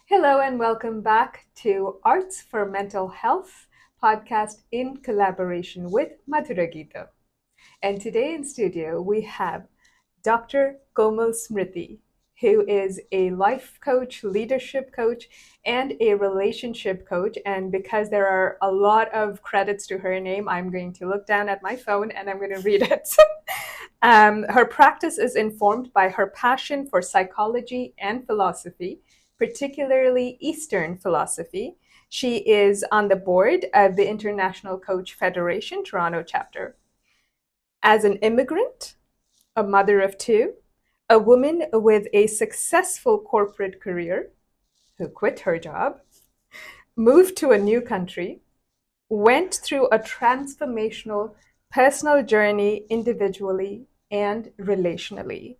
Hello and welcome back to Arts for Mental Health podcast in collaboration with Madhura Geeta. And today in studio we have Dr. Komal Smriti, who is a life coach, leadership coach, and a relationship coach. And because there are a lot of credits to her name, I'm going to look down at my phone and I'm going to read it. Her practice is informed by her passion for psychology and philosophy, particularly Eastern philosophy. She is on the board of the International Coach Federation Toronto chapter. As an immigrant, a mother of two, a woman with a successful corporate career who quit her job, moved to a new country, went through a transformational personal journey individually and relationally.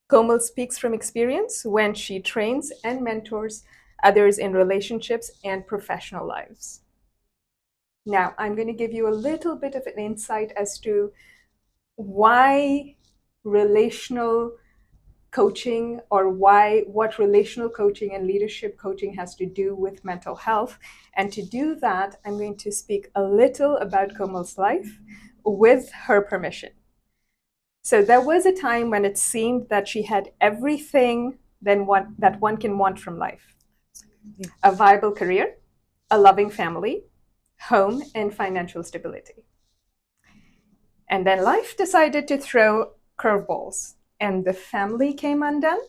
Komal speaks from experience when she trains and mentors others in relationships and professional lives. Now, I'm going to give you a little bit of an insight as to why relational coaching or what relational coaching and leadership coaching has to do with mental health. And to do that, I'm going to speak a little about Komal's life with her permission. So there was a time when it seemed that she had everything that one can want from life: a viable career, a loving family, home, and financial stability. And then life decided to throw curveballs, and the family came undone.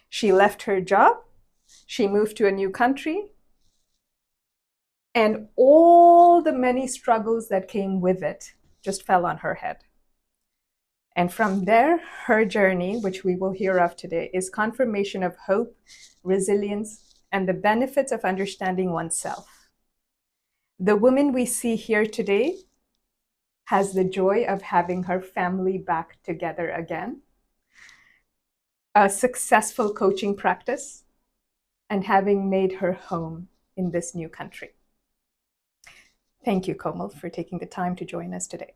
She left her job, she moved to a new country, and all the many struggles that came with it just fell on her head. And from there, her journey, which we will hear of today, is confirmation of hope, resilience, and the benefits of understanding oneself. The woman we see here today has the joy of having her family back together again, a successful coaching practice, and having made her home in this new country. Thank you, Komal, for taking the time to join us today.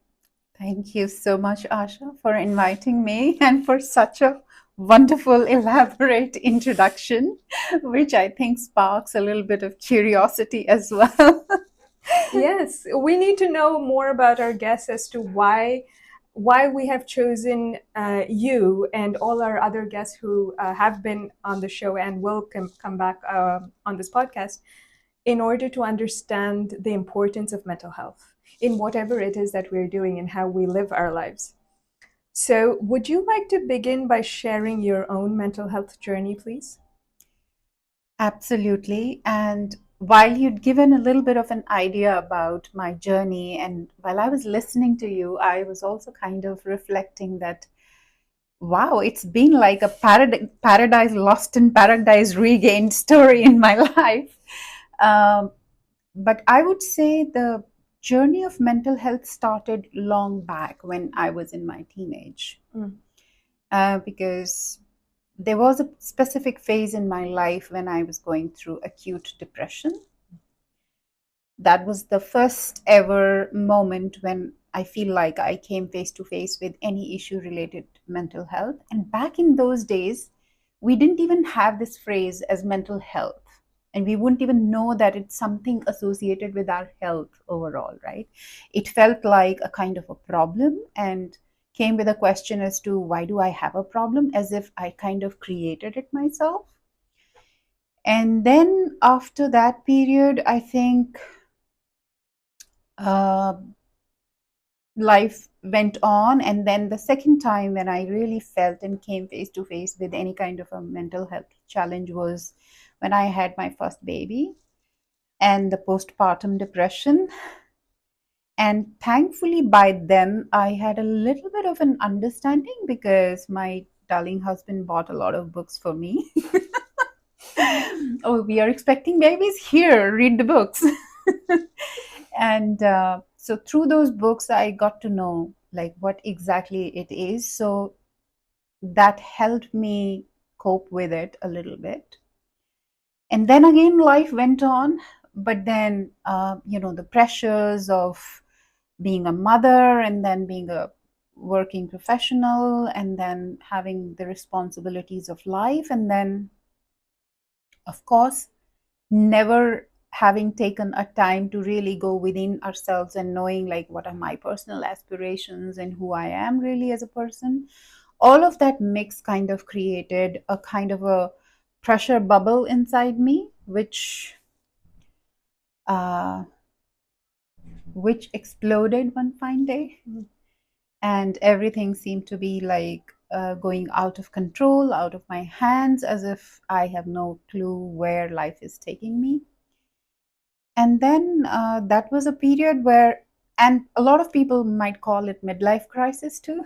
Thank you so much, Asha, for inviting me and for such a wonderful, elaborate introduction, which I think sparks a little bit of curiosity as well. Yes, we need to know more about our guests as to why we have chosen you and all our other guests who have been on the show and will come back on this podcast in order to understand the importance of mental health in whatever it is that we're doing and how we live our lives. So, would you like to begin by sharing your own mental health journey, please? Absolutely. And while you'd given a little bit of an idea about my journey, and while I was listening to you, I was also kind of reflecting that, wow, it's been like a paradise lost and paradise regained story in my life. Um, but I would say the journey of mental health started long back when I was in my teenage, because there was a specific phase in my life when I was going through acute depression. That was the first ever moment when I feel like I came face to face with any issue related to mental health. And back in those days, we didn't even have this phrase as mental health. And we wouldn't even know that it's something associated with our health overall, right? It felt like a kind of a problem and came with a question as to why do I have a problem, as if I kind of created it myself. And then after that period, I think uh, life went on. And then the second time when I really felt and came face to face with any kind of a mental health challenge was when I had my first baby and the postpartum depression. And thankfully, by then, I had a little bit of an understanding because my darling husband bought a lot of books for me. Oh, we are expecting babies? Here, read the books. And so through those books, I got to know like what exactly it is. So that helped me cope with it a little bit. And then again, life went on. But then, the pressures of being a mother and then being a working professional and then having the responsibilities of life and then Of course, never having taken a time to really go within ourselves and knowing like what are my personal aspirations and who I am really as a person. All of that mix kind of created a kind of a pressure bubble inside me, uh, which exploded one fine day. And everything seemed to be like going out of control, out of my hands, as if I have no clue where life is taking me. And then that was a period where, and a lot of people might call it midlife crisis too.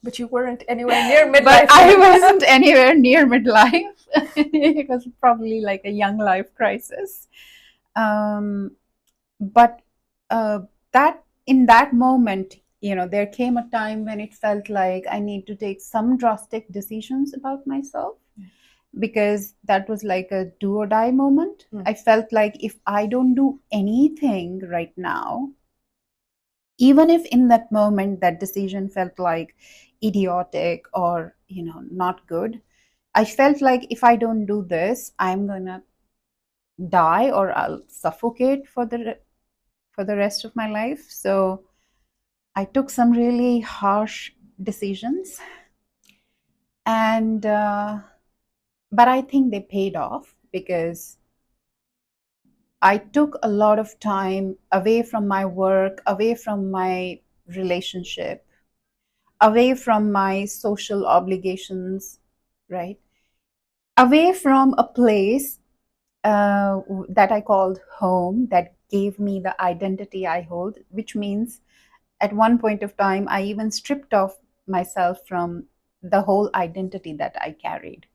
But you weren't anywhere near midlife. But I wasn't anywhere near midlife. It was probably like a young life crisis. But that in that moment, there came a time when it felt like I need to take some drastic decisions about myself, because that was like a do or die moment. I felt like if I don't do anything right now, even if in that moment that decision felt like idiotic or not good, I felt like if I don't do this, I'm gonna die or I'll suffocate for the rest of my life. So I took some really harsh decisions, and but I think they paid off, because I took a lot of time away from my work, away from my relationship, away from my social obligations, right? Away from a place that I called home, that gave me the identity I hold, which means at one point of time, I even stripped off myself from the whole identity that I carried.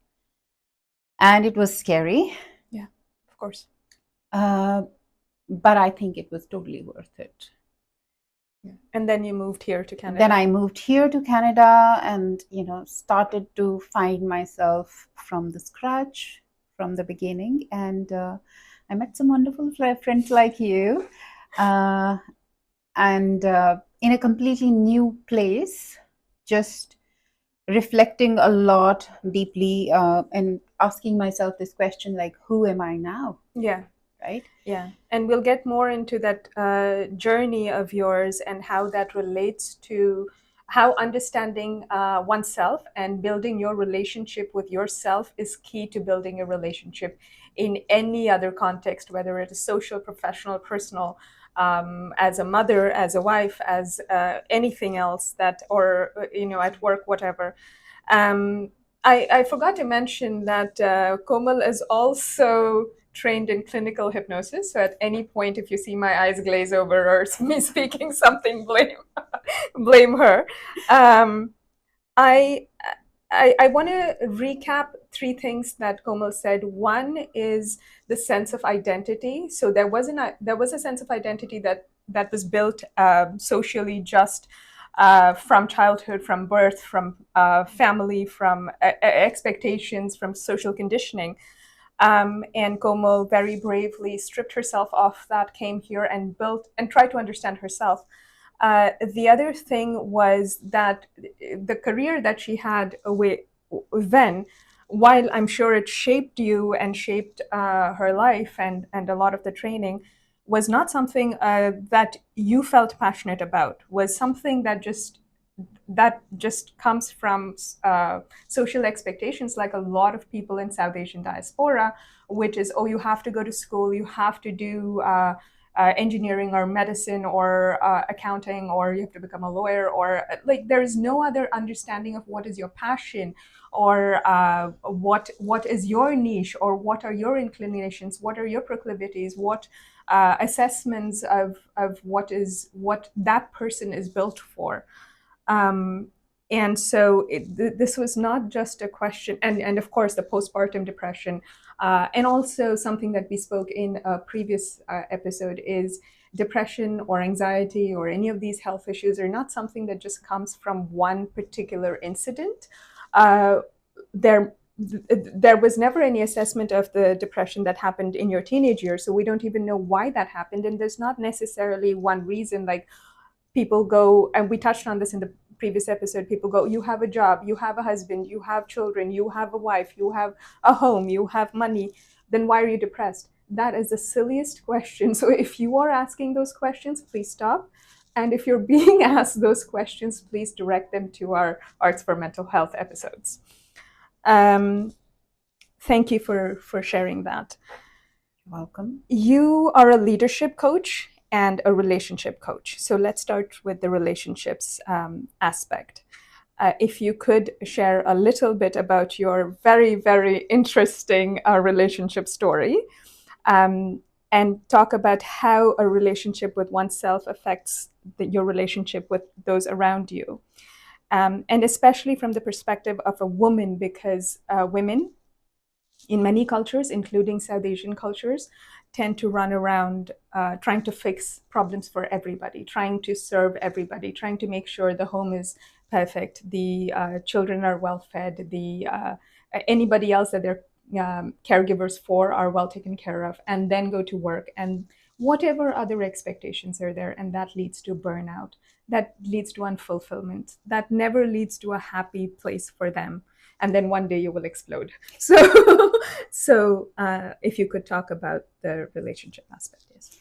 And it was scary. Yeah, of course. But I think it was totally worth it. Yeah. And then you moved here to Canada. Then I moved here to Canada and, started to find myself from the scratch, from the beginning. And I met some wonderful friends like you. And in a completely new place, just reflecting a lot deeply and asking myself this question, like, who am I now? Yeah. Right? Yeah. And we'll get more into that journey of yours and how that relates to how understanding oneself and building your relationship with yourself is key to building a relationship in any other context, whether it is social, professional, personal, as a mother, as a wife, as anything else that, or, at work, whatever. I forgot to mention that Komal is also trained in clinical hypnosis. So at any point, if you see my eyes glaze over or me speaking something, blame her. I want to recap three things that Komal said. One is the sense of identity. So there was a sense of identity that was built socially, just from childhood, from birth, from family, from expectations, from social conditioning. And Komal very bravely stripped herself off that, came here and built and tried to understand herself. The other thing was that the career that she had then, while I'm sure it shaped you and shaped her life and a lot of the training, was not something that you felt passionate about, was something that just comes from social expectations, like a lot of people in South Asian diaspora, which is, oh, you have to go to school, you have to do engineering or medicine or accounting, or you have to become a lawyer, or like there is no other understanding of what is your passion, or what is your niche, or what are your inclinations, what are your proclivities, what assessments of what that person is built for. And so this was not just a question, and of course the postpartum depression, and also something that we spoke in a previous episode is depression or anxiety or any of these health issues are not something that just comes from one particular incident. There was never any assessment of the depression that happened in your teenage years, so we don't even know why that happened, and there's not necessarily one reason. Like, people go, and we touched on this in the previous episode, people go, you have a job, you have a husband, you have children, you have a wife, you have a home, you have money, then why are you depressed? That is the silliest question. So if you are asking those questions, please stop. And if you're being asked those questions, please direct them to our Arts for Mental Health episodes. Thank you for sharing that. You're welcome. You are a leadership coach and a relationship coach. So let's start with the relationships aspect. If you could share a little bit about your very, very interesting relationship story, and talk about how a relationship with oneself affects your relationship with those around you. And especially from the perspective of a woman, because women in many cultures, including South Asian cultures, tend to run around trying to fix problems for everybody, trying to serve everybody, trying to make sure the home is perfect, the children are well fed, the anybody else that they're caregivers for are well taken care of, and then go to work and whatever other expectations are there, and that leads to burnout, that leads to unfulfillment, that never leads to a happy place for them, and then one day you will explode. So if you could talk about the relationship aspect. Yes.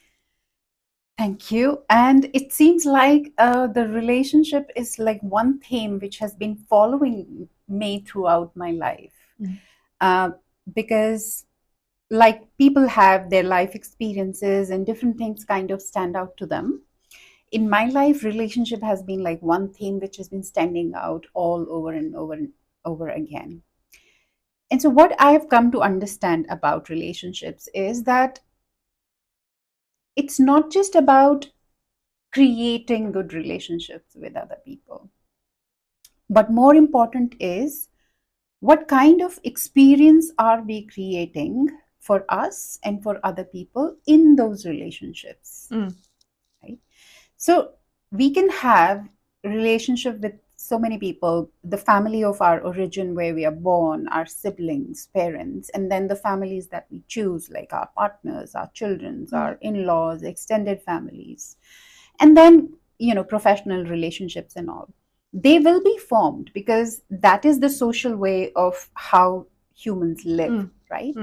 Thank you. And it seems like the relationship is like one theme which has been following me throughout my life. Because like people have their life experiences and different things kind of stand out to them. In my life, relationship has been like one theme which has been standing out all over and over and over again. And so what I have come to understand about relationships is that it's not just about creating good relationships with other people, but more important is what kind of experience are we creating for us and for other people in those relationships. Right? So we can have a relationship with so many people, the family of our origin where we are born, our siblings, parents, and then the families that we choose, like our partners, our children, our in-laws, extended families, and then professional relationships and all. They will be formed because that is the social way of how humans live, right?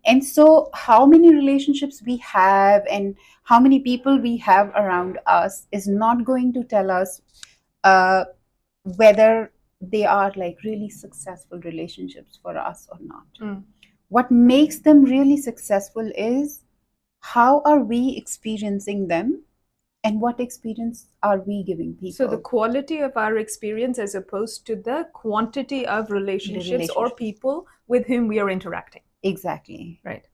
And so how many relationships we have and how many people we have around us is not going to tell us whether they are like really successful relationships for us or not. What makes them really successful is how are we experiencing them and what experience are we giving people. So the quality of our experience as opposed to the quantity of relationships or people with whom we are interacting. Exactly. Right.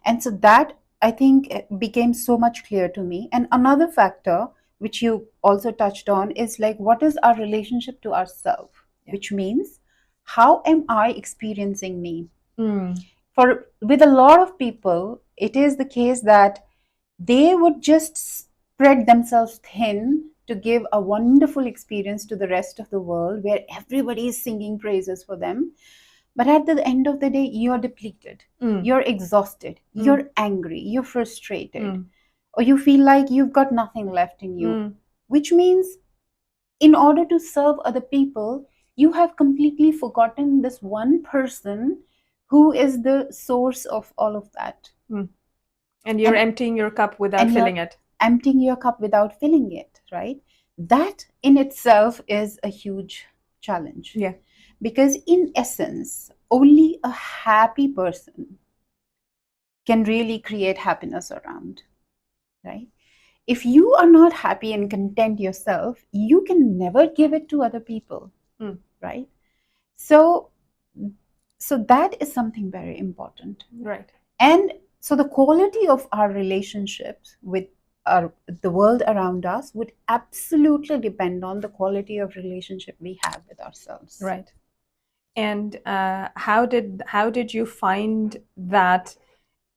And so that, I think, became so much clear to me. And another factor which you also touched on is like, what is our relationship to ourselves? Which means, how am I experiencing me? With a lot of people, it is the case that they would just spread themselves thin to give a wonderful experience to the rest of the world where everybody is singing praises for them. But at the end of the day, you're depleted, you're exhausted, you're angry, you're frustrated, or you feel like you've got nothing left in you, which means in order to serve other people, you have completely forgotten this one person who is the source of all of that. And you're emptying your cup without filling it. Emptying your cup without filling it, right? That in itself is a huge challenge. Yeah. Because in essence, only a happy person can really create happiness around, right? If you are not happy and content yourself, you can never give it to other people, right? So that is something very important. Right. And so the quality of our relationships with the world around us would absolutely depend on the quality of relationship we have with ourselves. Right. And how did you find that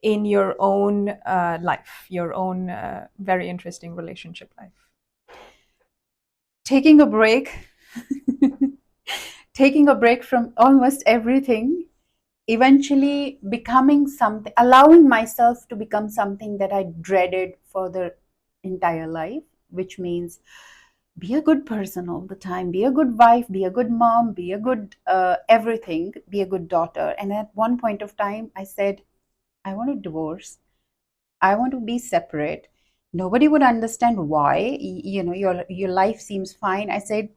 in your own life, your own very interesting relationship life? Taking a break, taking a break from almost everything, eventually becoming something, allowing myself to become something that I dreaded for the entire life, which means be a good person all the time, be a good wife, be a good mom, be a good everything, be a good daughter. And at one point of time, I said, I want to divorce. I want to be separate. Nobody would understand why. Your life seems fine. I said,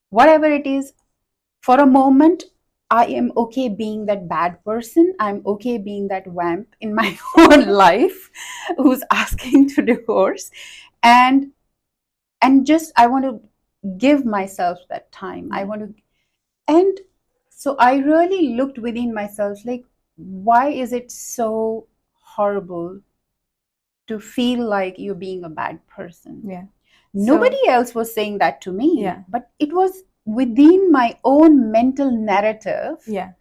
whatever it is, for a moment, I am okay being that bad person. I'm okay being that vamp in my own life who's asking to divorce. And just I want to give myself that time. I want to, and so I really looked within myself, like, why is it so horrible to feel like you're being a bad person? Yeah. Nobody else was saying that to me, Yeah. but it was within my own mental narrative. Yeah.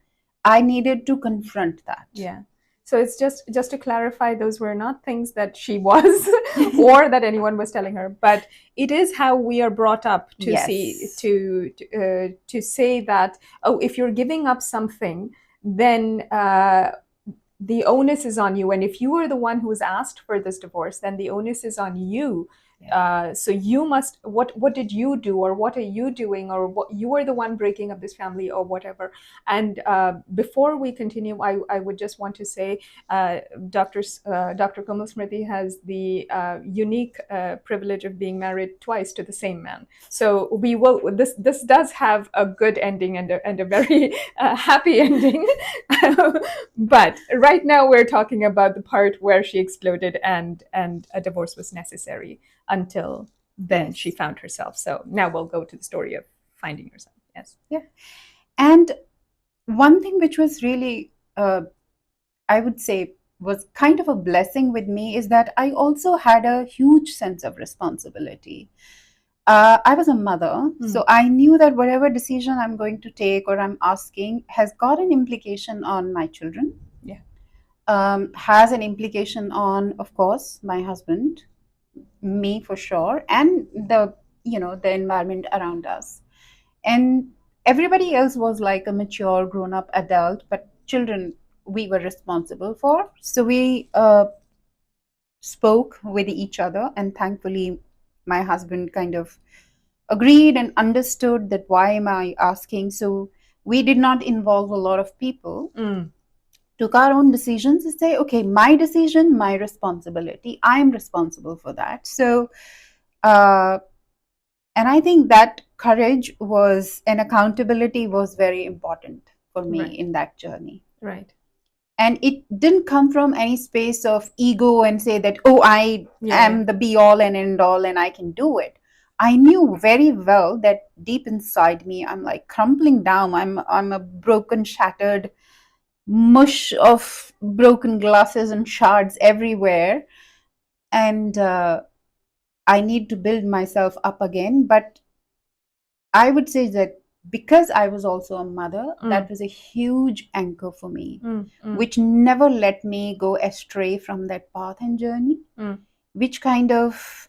I needed to confront that. Yeah. So it's just to clarify, those were not things that she was or that anyone was telling her, but it is how we are brought up to Yes. see to say that, oh, if you're giving up something, then the onus is on you, and if you are the one who is asked for this divorce, then the onus is on you. So you must, what did you do, or what are you doing, or what, you are the one breaking up this family or whatever. And before we continue, I would just want to say, Dr. Komal Smriti has the unique privilege of being married twice to the same man. So we will, this does have a good ending and a very happy ending. But right now we're talking about the part where she exploded and a divorce was necessary. Until then, Yes. she found herself. So now we'll go to the story of finding herself. Yes. Yeah. And one thing which was really, I would say, was kind of a blessing with me is that I also had a huge sense of responsibility. I was a mother, so I knew that whatever decision I'm going to take or I'm asking has got an implication on my children. Yeah. Has an implication on, of course, my husband, me for sure, and the environment around us. And everybody else was like a mature, grown-up adult, but children we were responsible for. So we spoke with each other, and thankfully, my husband kind of agreed and understood that why am I asking. So we did not involve a lot of people. Took our own decisions and say, okay, my decision, my responsibility, I am responsible for that. So and I think that courage was, and accountability was very important for me. Right. In that journey. Right. And it didn't come from any space of ego and say that, oh, I am the be all and end all and I can do it. I knew very well that deep inside me, I'm like crumbling down. I'm a broken, shattered mush of broken glasses and shards everywhere. And I need to build myself up again. But I would say that because I was also a mother, that was a huge anchor for me, which never let me go astray from that path and journey, which kind of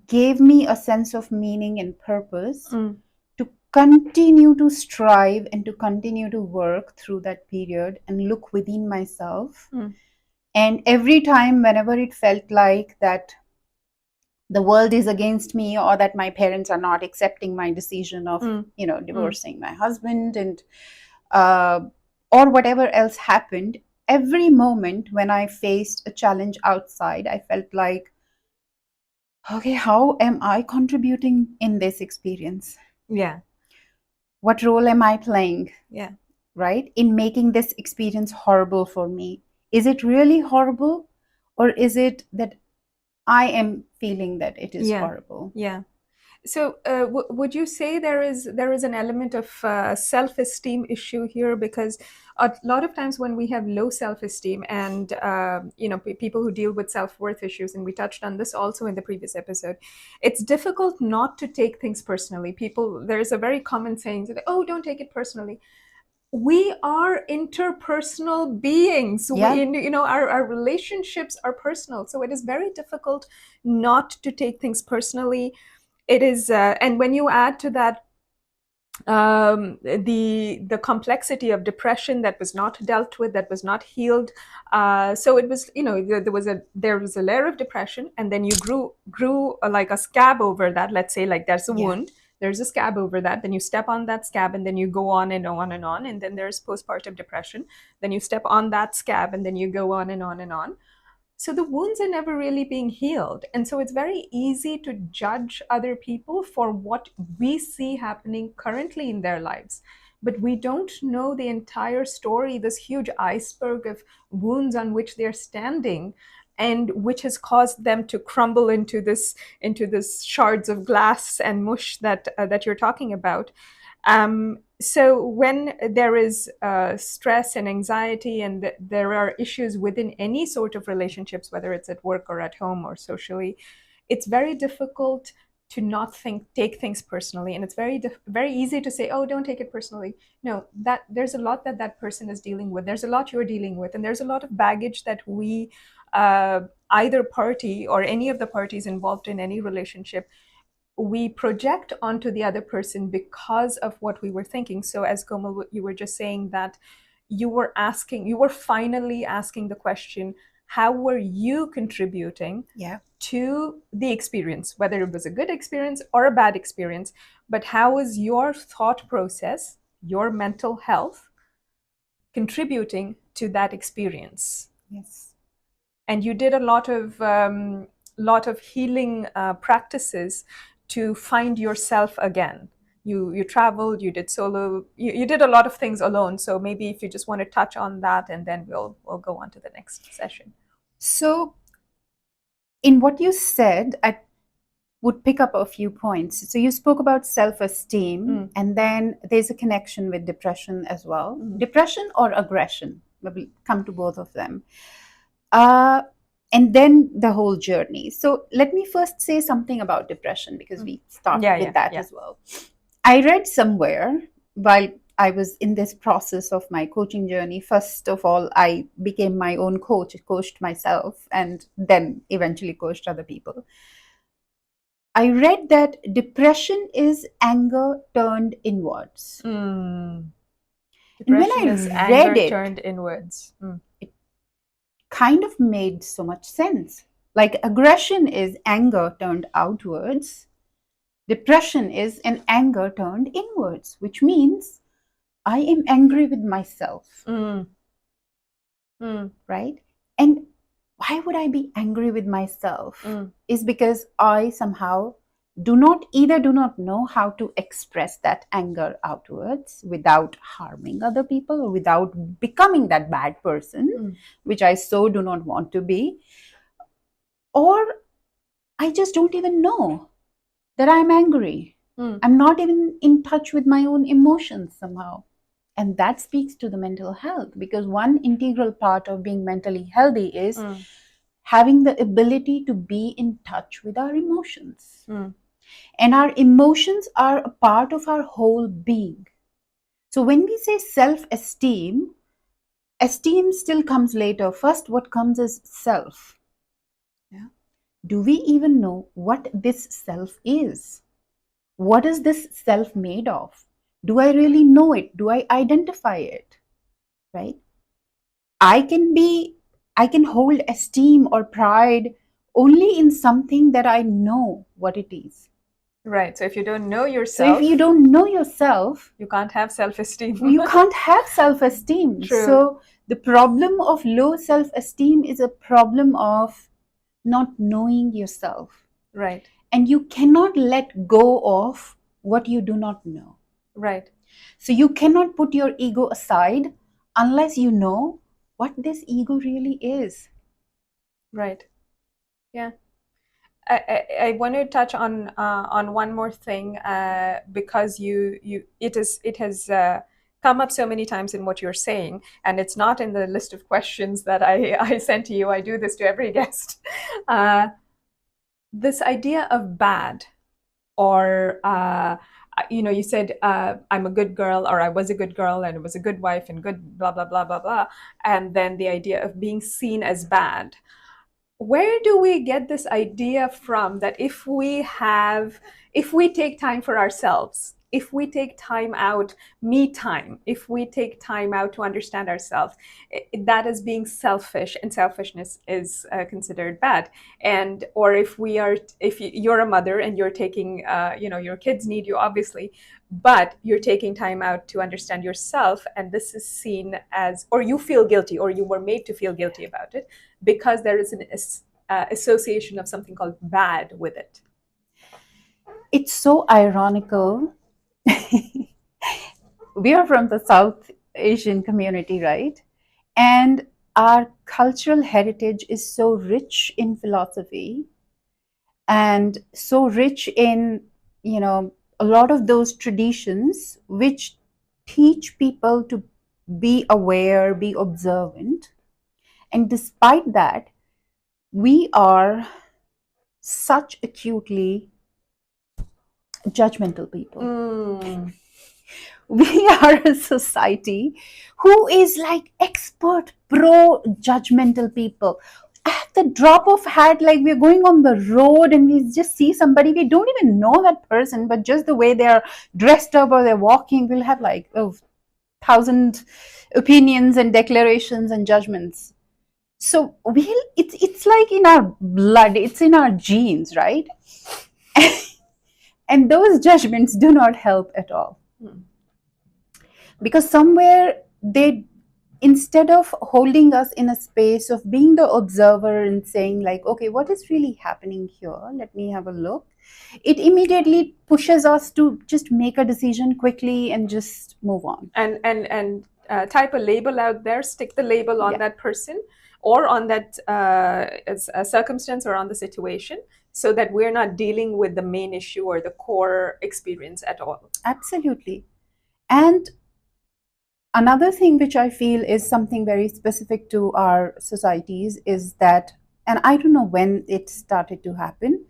gave me a sense of meaning and purpose to continue to strive and to continue to work through that period and look within myself. And every time, whenever it felt like that the world is against me, or that my parents are not accepting my decision of divorcing my husband, and or whatever else happened, every moment when I faced a challenge outside, I felt like, okay, how am I contributing in this experience? Yeah. What role am I playing? Yeah. Right, in making this experience horrible for me? Is it really horrible, or is it that I am feeling that it is horrible? Yeah. So would you say there is an element of self-esteem issue here? Because a lot of times when we have low self-esteem and people who deal with self-worth issues, and we touched on this also in the previous episode, it's difficult not to take things personally. There's a very common saying that, oh, don't take it personally. We are interpersonal beings. Yeah. Our relationships are personal, so it is very difficult not to take things personally. It is, and when you add to that the complexity of depression that was not dealt with, that was not healed. So it was, there was a layer of depression, and then you grew like a scab over that. Let's say like there's a Yeah. wound, there's a scab over that, then you step on that scab, and then you go on and on and on, and then there's postpartum depression. Then you step on that scab, and then you go on and on and on. So the wounds are never really being healed. And so it's very easy to judge other people for what we see happening currently in their lives. But we don't know the entire story, this huge iceberg of wounds on which they're standing, and which has caused them to crumble into this shards of glass and mush that you're talking about. So when there is stress and anxiety, and there are issues within any sort of relationships, whether it's at work or at home or socially, it's very difficult to not take things personally, and it's very easy to say, oh, don't take it personally. No, that there's a lot that person is dealing with, there's a lot you're dealing with, and there's a lot of baggage that we, either party or any of the parties involved in any relationship, we project onto the other person because of what we were thinking. So as Komal, you were just saying that you were finally asking the question, how were you contributing to the experience, whether it was a good experience or a bad experience, but how was your thought process, your mental health contributing to that experience? Yes. And you did a lot of healing practices to find yourself again. You traveled, you did solo, you did a lot of things alone. So maybe if you just want to touch on that, and then we'll go on to the next session. So, in what you said, I would pick up a few points. So, you spoke about self esteem, and then there's a connection with depression as well. Depression or aggression, we'll come to both of them. And then the whole journey. So, let me first say something about depression, because we started with that as well. I read somewhere while I was in this process of my coaching journey. First of all, I became my own coach, coached myself, and then eventually coached other people. I read that depression is anger turned inwards. Depression and when I is read anger it, turned inwards. It kind of made so much sense. Like aggression is anger turned outwards. Depression is an anger turned inwards, which means I am angry with myself. Right? And why would I be angry with myself? Is because I somehow do not know how to express that anger outwards without harming other people or without becoming that bad person, which I so do not want to be. Or I just don't even know that I'm angry. I'm not even in touch with my own emotions somehow. And that speaks to the mental health, because one integral part of being mentally healthy is having the ability to be in touch with our emotions. And our emotions are a part of our whole being. So when we say self-esteem, esteem still comes later. First, what comes is self. Do we even know what this self is? What is this self made of? Do I really know it? Do I identify it? Right? I can hold esteem or pride only in something that I know what it is. Right. So if you don't know So yourself, if you don't know yourself, you can't have self-esteem. you can't have self-esteem. True. So the problem of low self-esteem is a problem of not knowing yourself. Right. And you cannot let go of what you do not know. Right. So you cannot put your ego aside unless you know what this ego really is. Right. Yeah. I want to touch on one more thing, because it has come up so many times in what you're saying, and it's not in the list of questions that I sent to you. I do this to every guest. This idea of bad, or you said, I'm a good girl, or I was a good girl, and I was a good wife, and good blah blah blah blah blah, and then the idea of being seen as bad. Where do we get this idea from, that if we take time for ourselves, if we take time out, me time, if we take time out to understand ourselves, that is being selfish, and selfishness is considered bad. And or if we are, if you're a mother and you're taking, your kids need you obviously, but you're taking time out to understand yourself, and this is seen as, or you feel guilty, or you were made to feel guilty about it, because there is an association of something called bad with it. It's so ironical. We are from the South Asian community, right? And our cultural heritage is so rich in philosophy and so rich in, a lot of those traditions which teach people to be aware, be observant. And despite that, we are such acutely judgmental people. We are a society who is like expert pro judgmental people. At the drop of hat, like we're going on the road and we just see somebody, we don't even know that person, but just the way they're dressed up or they're walking, we'll have like 1,000 opinions and declarations and judgments. So it's like in our blood, it's in our genes, right? And those judgments do not help at all. Because somewhere they, instead of holding us in a space of being the observer and saying like, okay, what is really happening here, let me have a look, it immediately pushes us to just make a decision quickly and just move on and type a label out there, stick the label on that person or on that circumstance or on the situation, so that we're not dealing with the main issue or the core experience at all. Absolutely. And another thing which I feel is something very specific to our societies is that, and I don't know when it started to happen,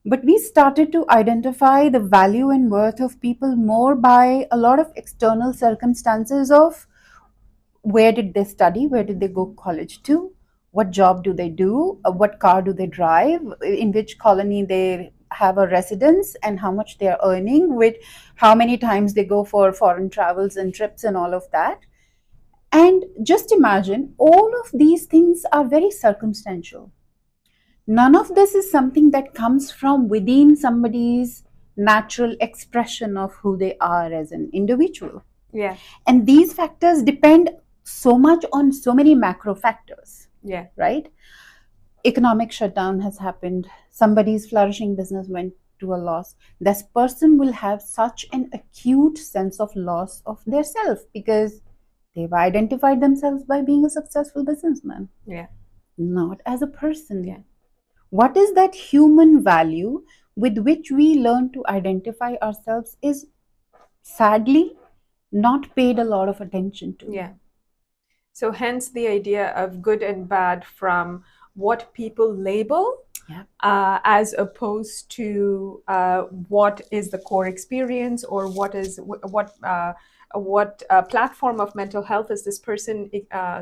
but we started to identify the value and worth of people more by a lot of external circumstances of where did they study, where did they go college to, what job do they do, what car do they drive, in which colony they have a residence, and how much they are earning, with how many times they go for foreign travels and trips and all of that. And just imagine, all of these things are very circumstantial. None of this is something that comes from within somebody's natural expression of who they are as an individual. Yeah. And these factors depend so much on so many macro factors. Yeah. Right? Economic shutdown has happened. Somebody's flourishing business went to a loss. This person will have such an acute sense of loss of their self because they've identified themselves by being a successful businessman. Yeah. Not as a person. Yeah. What is that human value with which we learn to identify ourselves is sadly not paid a lot of attention to. Yeah. So hence the idea of good and bad from what people label, as opposed to what is the core experience, or what platform of mental health is this person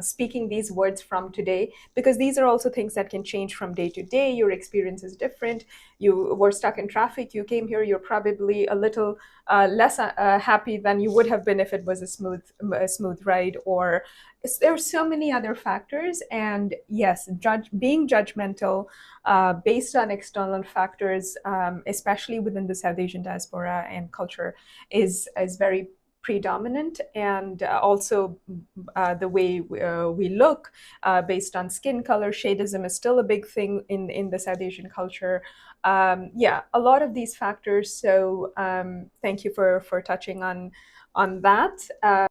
speaking these words from today, because these are also things that can change from day to day. Your experience is different. You were stuck in traffic, you came here, you're probably a little less happy than you would have been if it was a smooth ride, or there are so many other factors. And yes, being judgmental based on external factors, especially within the South Asian diaspora and culture, is very predominant. And also the way we look based on skin color, shadism is still a big thing in the South Asian culture. A lot of these factors. So thank you for touching on that.